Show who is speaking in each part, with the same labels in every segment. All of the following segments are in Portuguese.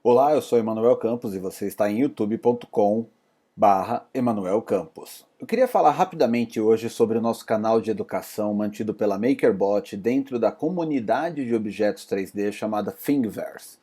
Speaker 1: Olá, eu sou Emanuel Campos e você está em youtube.com/Emanuel Campos. Eu queria falar rapidamente hoje sobre o nosso canal de educação mantido pela MakerBot dentro da comunidade de objetos 3D chamada Thingiverse.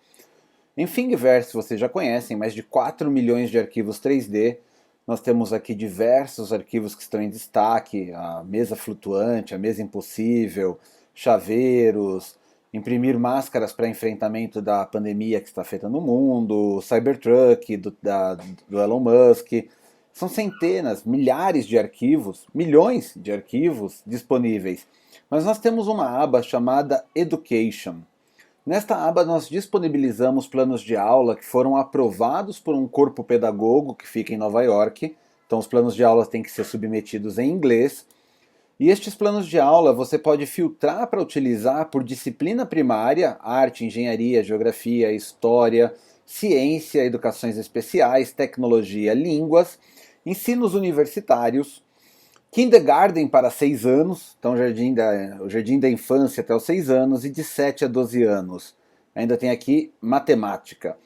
Speaker 1: Em Thingiverse vocês já conhecem mais de 4 milhões de arquivos 3D. Nós temos aqui diversos arquivos que estão em destaque, a mesa flutuante, a mesa impossível, chaveiros, imprimir máscaras para enfrentamento da pandemia que está afetando o mundo, o Cybertruck do Elon Musk. São centenas, milhares de arquivos, milhões de arquivos disponíveis. Mas nós temos uma aba chamada Education. Nesta aba nós disponibilizamos planos de aula que foram aprovados por um corpo pedagogo que fica em Nova York. Então os planos de aula têm que ser submetidos em inglês. E estes planos de aula você pode filtrar para utilizar por disciplina primária, arte, engenharia, geografia, história, ciência, educações especiais, tecnologia, línguas, ensinos universitários, kindergarten para 6 anos, então o jardim da infância até os 6 anos, e de 7 a 12 anos. Ainda tem aqui matemática.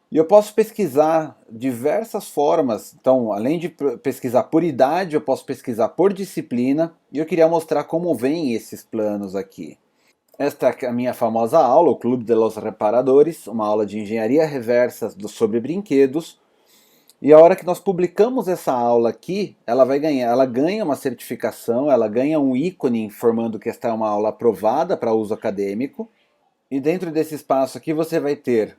Speaker 1: E eu posso pesquisar diversas formas, então além de pesquisar por idade, eu posso pesquisar por disciplina, e eu queria mostrar como vêm esses planos aqui. Esta é a minha famosa aula, o Clube de los Reparadores, uma aula de engenharia reversa sobre brinquedos. E a hora que nós publicamos essa aula aqui, ela ganha uma certificação, ela ganha um ícone informando que esta é uma aula aprovada para uso acadêmico. E dentro desse espaço aqui você vai ter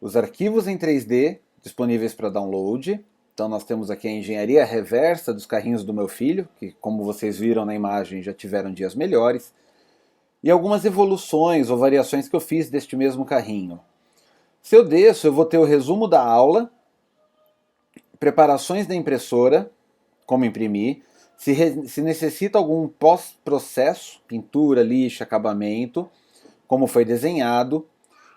Speaker 1: os arquivos em 3D disponíveis para download. Então nós temos aqui a engenharia reversa dos carrinhos do meu filho, que como vocês viram na imagem já tiveram dias melhores. E algumas evoluções ou variações que eu fiz deste mesmo carrinho. Se eu desço, eu vou ter o resumo da aula, preparações da impressora, como imprimir, se necessita algum pós-processo, pintura, lixa, acabamento, como foi desenhado,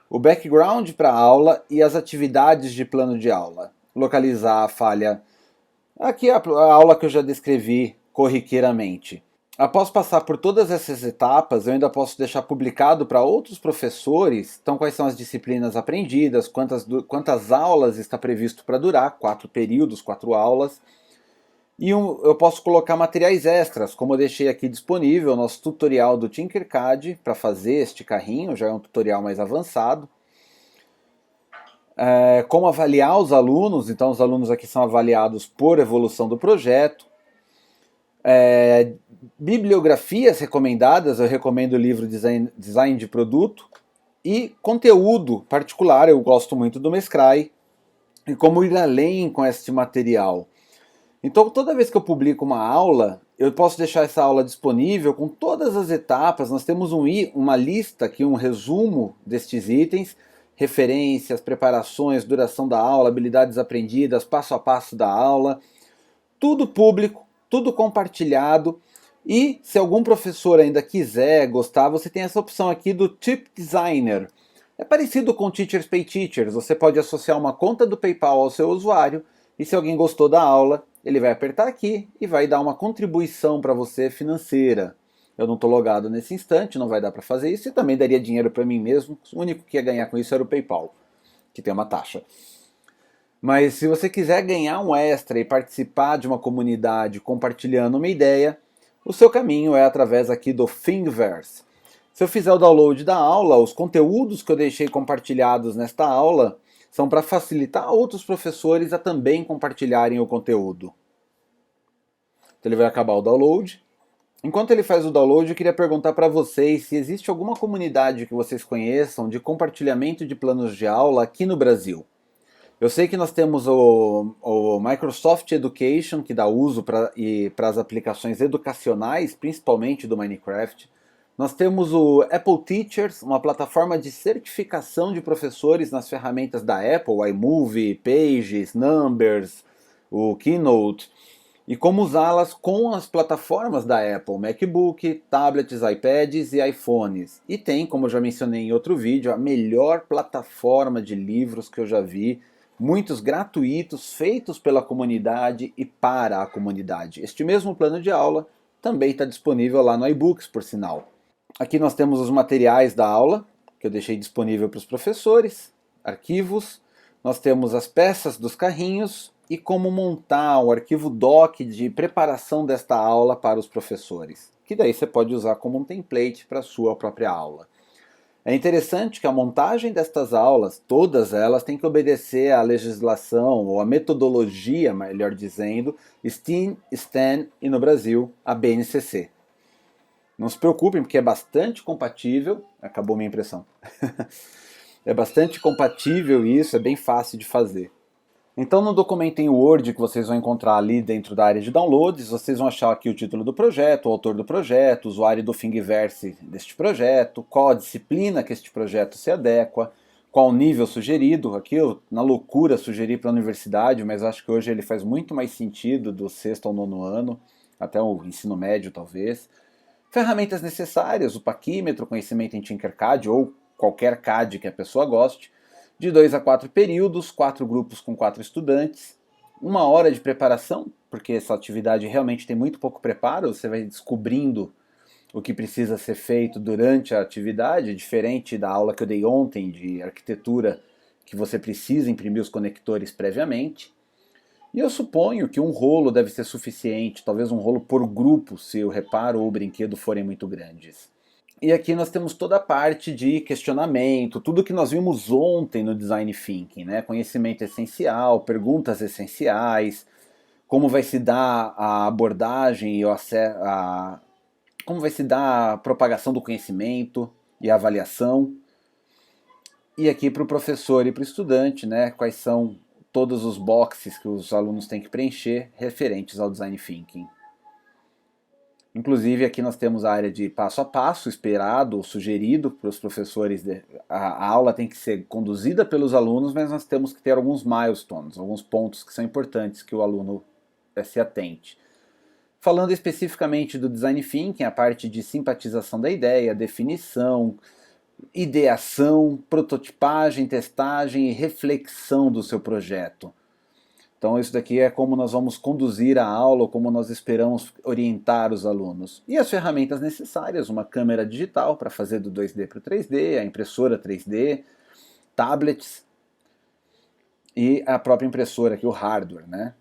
Speaker 1: o background para a aula e as atividades de plano de aula. Localizar a falha. Aqui é a aula que eu já descrevi corriqueiramente. Após passar por todas essas etapas, eu ainda posso deixar publicado para outros professores, então quais são as disciplinas aprendidas, quantas aulas está previsto para durar, 4 períodos, 4 aulas. E eu posso colocar materiais extras, como eu deixei aqui disponível o nosso tutorial do Tinkercad para fazer este carrinho, já é um tutorial mais avançado. Como avaliar os alunos, então os alunos aqui são avaliados por evolução do projeto. Bibliografias recomendadas, eu recomendo o livro Design de Produto. E conteúdo particular, eu gosto muito do Mescrai. E como ir além com este material. Então, toda vez que eu publico uma aula, eu posso deixar essa aula disponível com todas as etapas. Nós temos uma lista aqui, um resumo destes itens, referências, preparações, duração da aula, habilidades aprendidas, passo a passo da aula. Tudo público, tudo compartilhado. E se algum professor ainda quiser, gostar, você tem essa opção aqui do Tip Designer. É parecido com Teachers Pay Teachers, você pode associar uma conta do PayPal ao seu usuário e se alguém gostou da aula, ele vai apertar aqui e vai dar uma contribuição para você financeira. Eu não estou logado nesse instante, não vai dar para fazer isso e também daria dinheiro para mim mesmo, o único que ia ganhar com isso era o PayPal, que tem uma taxa. Mas se você quiser ganhar um extra e participar de uma comunidade compartilhando uma ideia, o seu caminho é através aqui do Thingiverse. Se eu fizer o download da aula, os conteúdos que eu deixei compartilhados nesta aula são para facilitar outros professores a também compartilharem o conteúdo. Então ele vai acabar o download. Enquanto ele faz o download, eu queria perguntar para vocês se existe alguma comunidade que vocês conheçam de compartilhamento de planos de aula aqui no Brasil. Eu sei que nós temos o Microsoft Education, que dá uso para as aplicações educacionais, principalmente do Minecraft. Nós temos o Apple Teachers, uma plataforma de certificação de professores nas ferramentas da Apple, iMovie, Pages, Numbers, o Keynote, e como usá-las com as plataformas da Apple, MacBook, tablets, iPads e iPhones. E tem, como eu já mencionei em outro vídeo, a melhor plataforma de livros que eu já vi, muitos gratuitos, feitos pela comunidade e para a comunidade. Este mesmo plano de aula também está disponível lá no iBooks, por sinal. Aqui nós temos os materiais da aula, que eu deixei disponível para os professores. arquivos, nós temos as peças dos carrinhos e como montar o arquivo doc de preparação desta aula para os professores, que daí você pode usar como um template para a sua própria aula. É interessante que a montagem destas aulas, todas elas, têm que obedecer à legislação, ou à metodologia, melhor dizendo, STEAM, STAN e no Brasil, a BNCC. Não se preocupem, porque é bastante compatível. Acabou minha impressão. É bastante compatível isso, é bem fácil de fazer. Então no documento em Word que vocês vão encontrar ali dentro da área de downloads, vocês vão achar aqui o título do projeto, o autor do projeto, o usuário do Thingiverse deste projeto, qual a disciplina que este projeto se adequa, qual o nível sugerido. Aqui eu, na loucura, sugeri para a universidade, mas acho que hoje ele faz muito mais sentido do sexto ao nono ano, até o ensino médio talvez. Ferramentas necessárias, o paquímetro, conhecimento em Tinkercad ou qualquer CAD que a pessoa goste, de 2 a 4 períodos, 4 grupos com 4 estudantes, 1 hora de preparação, porque essa atividade realmente tem muito pouco preparo, você vai descobrindo o que precisa ser feito durante a atividade, diferente da aula que eu dei ontem de arquitetura, que você precisa imprimir os conectores previamente. E eu suponho que um rolo deve ser suficiente, talvez um rolo por grupo, se o reparo ou o brinquedo forem muito grandes. E aqui nós temos toda a parte de questionamento, tudo que nós vimos ontem no Design Thinking, né? Conhecimento essencial, perguntas essenciais, como vai se dar a abordagem e como vai se dar a propagação do conhecimento e a avaliação. E aqui para o professor e para o estudante, né? Quais são todos os boxes que os alunos têm que preencher referentes ao Design Thinking. Inclusive aqui nós temos a área de passo a passo, esperado, sugerido para os professores. A aula tem que ser conduzida pelos alunos, mas nós temos que ter alguns milestones, alguns pontos que são importantes que o aluno se atente. Falando especificamente do Design Thinking, a parte de simpatização da ideia, definição, ideação, prototipagem, testagem e reflexão do seu projeto. Então isso daqui é como nós vamos conduzir a aula, como nós esperamos orientar os alunos. E as ferramentas necessárias, uma câmera digital para fazer do 2D para o 3D, a impressora 3D, tablets e a própria impressora aqui, o hardware, né?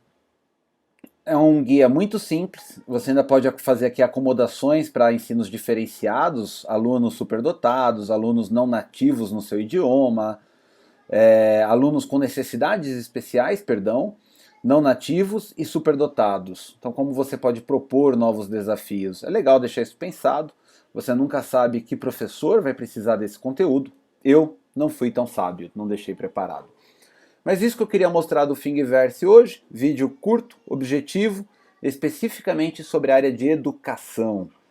Speaker 1: É um guia muito simples, você ainda pode fazer aqui acomodações para ensinos diferenciados, alunos superdotados, alunos não nativos no seu idioma, alunos com necessidades especiais, perdão, não nativos e superdotados. Então como você pode propor novos desafios? É legal deixar isso pensado, você nunca sabe que professor vai precisar desse conteúdo. Eu não fui tão sábio, não deixei preparado. Mas isso que eu queria mostrar do Thingiverse hoje, vídeo curto, objetivo, especificamente sobre a área de educação.